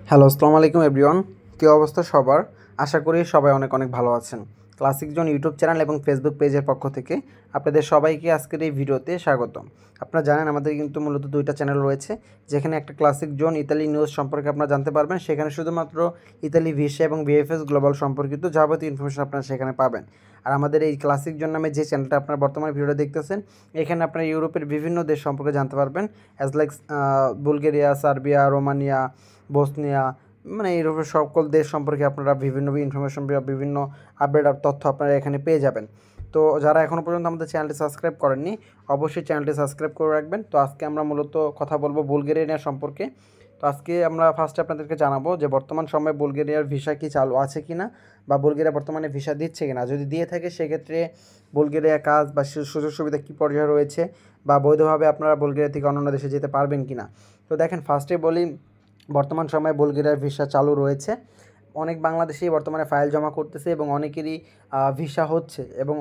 Hello, আসসালামু আলাইকুম everyone. কী অবস্থা সবার? আশা করি সবাই অনেক অনেক ভালো আছেন। ক্লাসিক জোন ইউটিউব চ্যানেল এবং ফেসবুক পেজের পক্ষ থেকে আপনাদের সবাইকে আজকের এই ভিডিওতে স্বাগতম। আপনারা জানেন আমাদের কিন্তু মূলত 2টা চ্যানেল রয়েছে, যেখানে একটা ক্লাসিক জোন ইতালি নিউজ সম্পর্কে আপনারা জানতে পারবেন। সেখানে শুধুমাত্র ইতালি ভিসা এবং ভিএফএস গ্লোবাল সম্পর্কিত যাবতীয় ইনফরমেশন আপনারা সেখানে পাবেন। আর আমাদের এই ক্লাসিক জোন নামে যে চ্যানেলটা আপনারা বর্তমানে ভিডিওটা দেখতেছেন, এখানে আপনারা ইউরোপের বিভিন্ন দেশ সম্পর্কে জানতে পারবেন, as like Bulgaria, Serbia, Romania, Bosnia, মানে ইউরোপের সকল দেশ সম্পর্কে আপনারা বিভিন্ন ইনফরমেশন বা বিভিন্ন আপডেট আর তথ্য আপনারা এখানে পেয়ে যাবেন। তো যারা এখনও পর্যন্ত আমাদের চ্যানেলটি সাবস্ক্রাইব করেননি, অবশ্যই চ্যানেলটি সাবস্ক্রাইব করে রাখবেন। তো আজকে আমরা মূলত কথা বলবো বুলগেরিয়া সম্পর্কে। তো আজকে আমরা ফার্স্টে আপনাদেরকে জানাবো যে বর্তমান সময়ে বুলগেরিয়ার ভিসা কি চালু আছে কি না, বা বুলগেরিয়া বর্তমানে ভিসা দিচ্ছে কি না। যদি দিয়ে থাকে সেক্ষেত্রে বুলগেরিয়া কাজ বা সুযোগ সুবিধা কী পর্যায়ে রয়েছে, বা বৈধভাবে আপনারা বুলগেরিয়া থেকে অন্যান্য দেশে যেতে পারবেন কি না। তো দেখেন, ফার্স্টে বলি, বর্তমান সময়ে বুলগেরিয়ার ভিসা চালু রয়েছে। অনেক বাংলাদেশি বর্তমানে ফাইল জমা করতেছে এবং অনেকেরই ভিসা হচ্ছে। এবং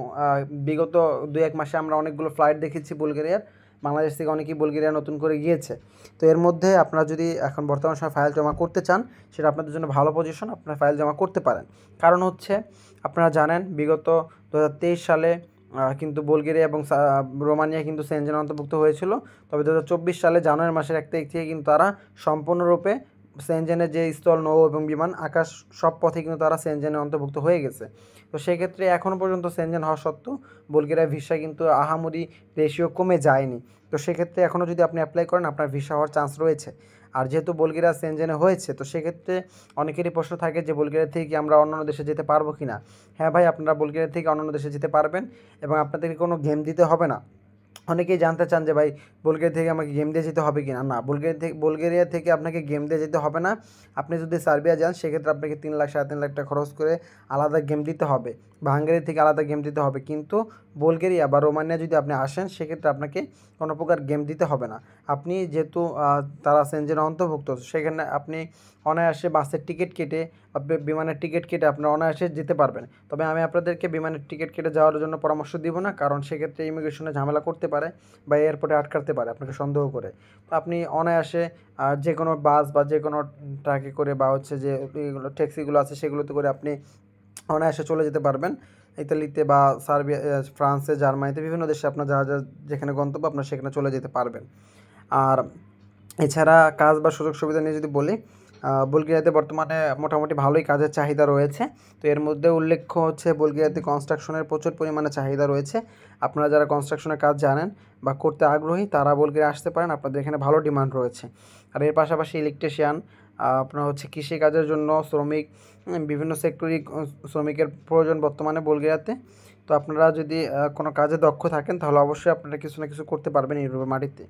বিগত 2-1 মাসে আমরা অনেকগুলো ফ্লাইট দেখেছি বুলগেরিয়ার। বাংলাদেশ থেকে অনেকেই বুলগেরিয়া নতুন করে গিয়েছে। তো এর মধ্যে আপনারা যদি এখন বর্তমান সময়ে ফাইল জমা করতে চান, সেটা আপনাদের জন্য ভালো পজিশন, আপনারা ফাইল জমা করতে পারেন। কারণ হচ্ছে, আপনারা জানেন বিগত 2023 সালে কিন্তু বুলগেরিয়া এবং রোমানিয়া কিন্তু সেনজেনে অন্তর্ভুক্ত হয়েছিল। তবে 2024 সালে জানুয়ারি মাসের 1 তারিখ থেকে কিন্তু তারা সম্পূর্ণরূপে সেনজেনের যে স্থল, নৌ এবং বিমান, আকাশ সব পথে কিন্তু তারা সেনজেনে অন্তর্ভুক্ত হয়ে গেছে। তো সেক্ষেত্রে এখনও পর্যন্ত সেনজেন হওয়া সত্ত্বেও বুলগেরিয়ার ভিসা কিন্তু আহামরি রেশিও কমে যায়নি। তো সেক্ষেত্রে এখনও যদি আপনি অ্যাপ্লাই করেন, আপনার ভিসা হওয়ার চান্স রয়েছে। আর যেহেতু বুলগেরিয়া সেনজেনে হয়েছে, তো সেক্ষেত্রে অনেকেরই প্রশ্ন থাকে যে বুলগেরিয়া থেকে কি আমরা অন্যান্য দেশে যেতে পারবো কি না। হ্যাঁ ভাই, আপনারা বুলগেরিয়া থেকে অন্যান্য দেশে যেতে পারবেন এবং আপনাদেরকে কোনো গেম দিতে হবে না। অনেকেই জানতে চান যে ভাই, বুলগেরিয়া থেকে আমাকে গেম দিয়ে যেতে হবে কি না। না, বুলগেরিয়া থেকে আপনাকে গেম দিয়ে যেতে হবে না। আপনি যদি সার্বিয়া যান, সেক্ষেত্রে আপনাকে 3 লাখ 3.5 লাখ টাকা খরচ করে আলাদা গেম দিতে হবে, বা হাঙ্গেরি থেকে আলাদা গেম দিতে হবে। কিন্তু বুলগেরিয়া বা রোমানিয়া যদি আপনি আসেন, সেক্ষেত্রে আপনাকে কোনো প্রকার গেম দিতে হবে না। আপনি যেহেতু তারা সেনজেনে অন্তর্ভুক্ত, সেখানে আপনি অনায়াসে বাসের টিকিট কেটে, বিমানের টিকিট কেটে আপনারা অনায়াসে যেতে পারবেন। তবে আমি আপনাদেরকে বিমানের টিকিট কেটে যাওয়ার জন্য পরামর্শ দিব না, কারণ সেক্ষেত্রে ইমিগ্রেশনে ঝামেলা করতে পারে বা এয়ারপোর্টে আটকাতে পারে আপনাকে সন্দেহ করে। তো আপনি অনায়াসে যে কোনো বাস বা যে কোনো ট্রাকে করে, বা হচ্ছে যে এগুলো ট্যাক্সিগুলো আছে, সেগুলোতে করে আপনি অনায়াসে চলে যেতে পারবেন ইতালিতে বা সার্বিয়া, ফ্রান্সে, জার্মানিতে, বিভিন্ন দেশে আপনার যেখানে গন্তব্য, আপনার সেখানে চলে যেতে পারবেন। আর এছাড়া কাজ বা সুযোগ সুবিধা নিয়ে যদি বলি, বুলগেরিয়াতে বর্তমানে মোটামুটি ভালোই কাজের চাহিদা রয়েছে। তো এর মধ্যে উল্লেখ্য হচ্ছে, বুলগেরিয়াতে কনস্ট্রাকশনের প্রচুর পরিমাণে চাহিদা রয়েছে। আপনারা যারা কনস্ট্রাকশনের কাজ জানেন বা করতে আগ্রহী, তারা বুলগেরিয়া আসতে পারেন, আপনাদের এখানে ভালো ডিমান্ড রয়েছে। আর এর পাশাপাশি ইলেকট্রিশিয়ান, আপনার হচ্ছে কৃষিকাজের জন্য শ্রমিক, বিভিন্ন সেক্টরই শ্রমিকের প্রয়োজন বর্তমানে বুলগেরিয়াতে। তো আপনারা যদি কোনো কাজে দক্ষ থাকেন, তাহলে অবশ্যই আপনারা কিছু না কিছু করতে পারবেন ইউরোপের মাটিতে।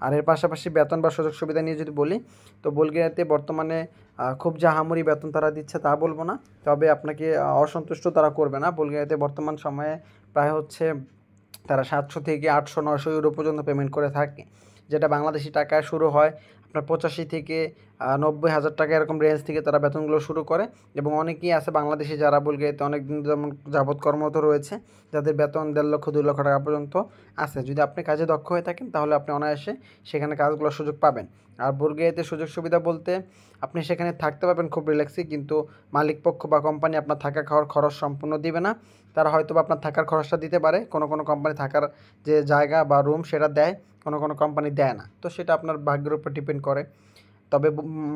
আর এর পাশাপাশি বেতন বা সুযোগ সুবিধা নিয়ে যদি বলি, তো বুলগেরিয়াতে বর্তমানে খুব যে আহামরি বেতন তারা দিচ্ছে তা বলবো না, তবে আপনাকে অসন্তুষ্ট তারা করবে না। বুলগেরিয়াতে বর্তমান সময়ে প্রায় হচ্ছে তারা 700 থেকে 800-900 ইউরো পর্যন্ত পেমেন্ট করে থাকে, যেটা বাংলাদেশি টাকায় শুরু হয় আপনার 85 থেকে 90,000 টাকা, এরকম রেঞ্জ থেকে তারা বেতনগুলো শুরু করে। এবং অনেকেই আছে বাংলাদেশি যারা বুলগেরিয়াতে অনেক দিন যেমন যাবৎ কর্মরত রয়েছে, যাদের বেতন 1.5 লক্ষ 2 লক্ষ টাকা পর্যন্ত আছে। যদি আপনি কাজে দক্ষ হয়ে থাকেন, তাহলে আপনি অনায়াসে সেখানে কাজগুলোর সুযোগ পাবেন। আর বুলগেরিয়াতে সুযোগ সুবিধা বলতে, আপনি সেখানে থাকতে পারবেন খুব রিল্যাক্সে, কিন্তু মালিকপক্ষ বা কোম্পানি আপনার থাকা খাওয়ার খরচ সম্পূর্ণ দিবে না। তারা হয়তো বা আপনার থাকার খরচটা দিতে পারে, কোনো কোনো কোম্পানি থাকার যে জায়গা বা রুম সেটা দেয়, কোনো কোনো কোম্পানি দেয় না। তো সেটা আপনার ভাগ্যের উপর ডিপেন্ড করে। তবে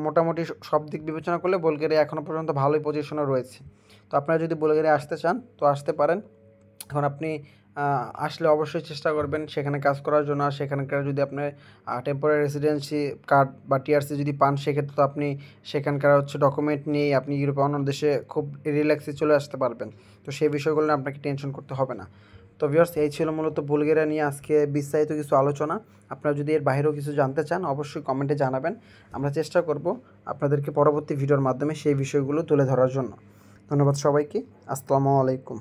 মোটামুটি সব দিক বিবেচনা করলে বুলগেরিয়া এখনও পর্যন্ত ভালোই পজিশনে রয়েছে। তো আপনারা যদি বুলগেরিয়া আসতে চান, তো আসতে পারেন। এখন আপনি আসলে অবশ্যই চেষ্টা করবেন সেখানে কাজ করার জন্য। আর সেখানকার যদি আপনি টেম্পোরারি রেসিডেন্সি কার্ড বা টিআরসি যদি পান, সেক্ষেত্রে তো আপনি সেখানকার হচ্ছে ডকুমেন্ট নিয়েই আপনি ইউরোপে অন্য দেশে খুব রিল্যাক্সে চলে আসতে পারবেন। তো সেই বিষয়গুলো নিয়ে আপনাকে টেনশন করতে হবে না। তো ভিউয়ার্স, এই ছিল মূলত বুলগেরিয়া নিয়ে আজকে বিস্তারিত কিছু আলোচনা। আপনারা যদি এর বাইরেও কিছু জানতে চান, অবশ্যই কমেন্টে জানাবেন। আমরা চেষ্টা করব আপনাদেরকে পরবর্তী ভিডিওর মাধ্যমে সেই বিষয়গুলো তুলে ধরার জন্য। ধন্যবাদ সবাইকে। আসসালামু আলাইকুম।